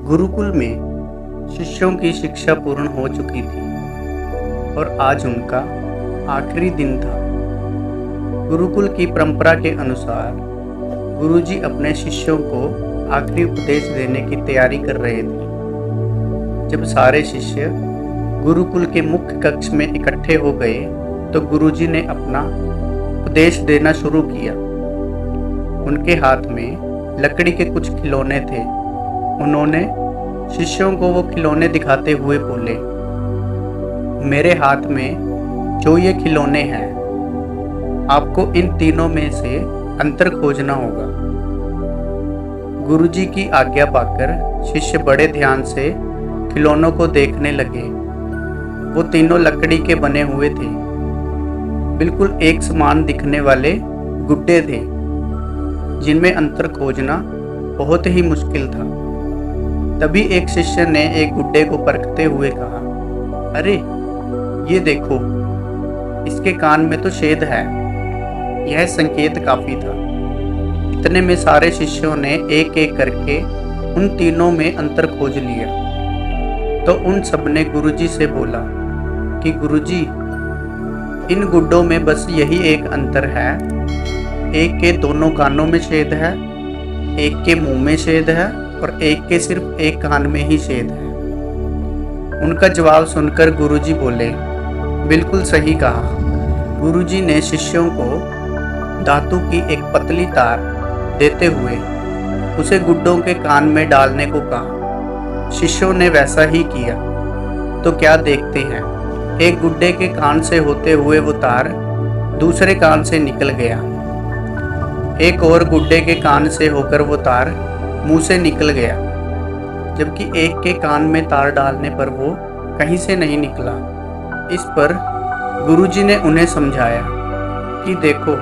गुरुकुल में शिष्यों की शिक्षा पूर्ण हो चुकी थी और आज उनका आखिरी दिन था। गुरुकुल की परंपरा के अनुसार गुरुजी अपने शिष्यों को आखिरी उपदेश देने की तैयारी कर रहे थे। जब सारे शिष्य गुरुकुल के मुख्य कक्ष में इकट्ठे हो गए तो गुरुजी ने अपना उपदेश देना शुरू किया। उनके हाथ में लकड़ी के कुछ खिलौने थे। उन्होंने शिष्यों को वो खिलौने दिखाते हुए बोले, मेरे हाथ में जो ये खिलौने हैं, आपको इन तीनों में से अंतर खोजना होगा। गुरुजी की आज्ञा पाकर शिष्य बड़े ध्यान से खिलौनों को देखने लगे। वो तीनों लकड़ी के बने हुए थे। बिल्कुल एक समान दिखने वाले गुड्डे थे, जिनमें अंतर खोजना बहुत ही मुश्किल था। तभी एक शिष्य ने एक गुड्डे को परखते हुए कहा, अरे ये देखो, इसके कान में तो छेद है। यह संकेत काफी था। इतने में सारे शिष्यों ने एक एक करके उन तीनों में अंतर खोज लिया। तो उन सब ने गुरुजी से बोला कि गुरुजी, इन गुड्डों में बस यही एक अंतर है। एक के दोनों कानों में छेद है, एक के मुंह में छेद है और एक के सिर्फ एक कान में ही छेद है। उनका जवाब सुनकर गुरुजी बोले, बिल्कुल सही कहा। गुरुजी ने शिष्यों को धातु की एक पतली तार देते हुए उसे गुड्डों के कान में डालने को कहा। शिष्यों ने वैसा ही किया। तो क्या देखते हैं, एक गुड्डे के कान से होते हुए वो तार दूसरे कान से निकल गया। एक और गुड्डे के कान से होकर वो तार मुंह से निकल गया, जबकि एक के कान में तार डालने पर वो कहीं से नहीं निकला। इस पर गुरुजी ने उन्हें समझाया कि देखो,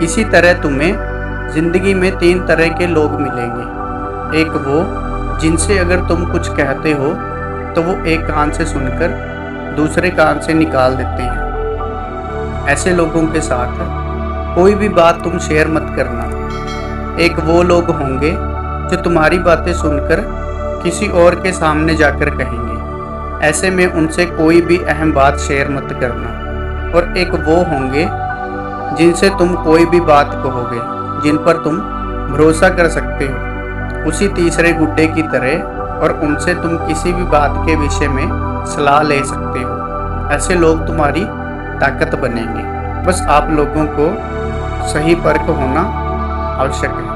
इसी तरह तुम्हें जिंदगी में 3 तरह के लोग मिलेंगे। एक वो जिनसे अगर तुम कुछ कहते हो तो वो एक कान से सुनकर दूसरे कान से निकाल देते हैं। ऐसे लोगों के साथ कोई भी बात तुम शेयर मत करना। एक वो लोग होंगे जो तुम्हारी बातें सुनकर किसी और के सामने जाकर कहेंगे। ऐसे में उनसे कोई भी अहम बात शेयर मत करना। और एक वो होंगे जिनसे तुम कोई भी बात कहोगे, जिन पर तुम भरोसा कर सकते हो, उसी तीसरे गुड्डे की तरह, और उनसे तुम किसी भी बात के विषय में सलाह ले सकते हो। ऐसे लोग तुम्हारी ताकत बनेंगे। बस आप लोगों को सही परख होना आवश्यक है।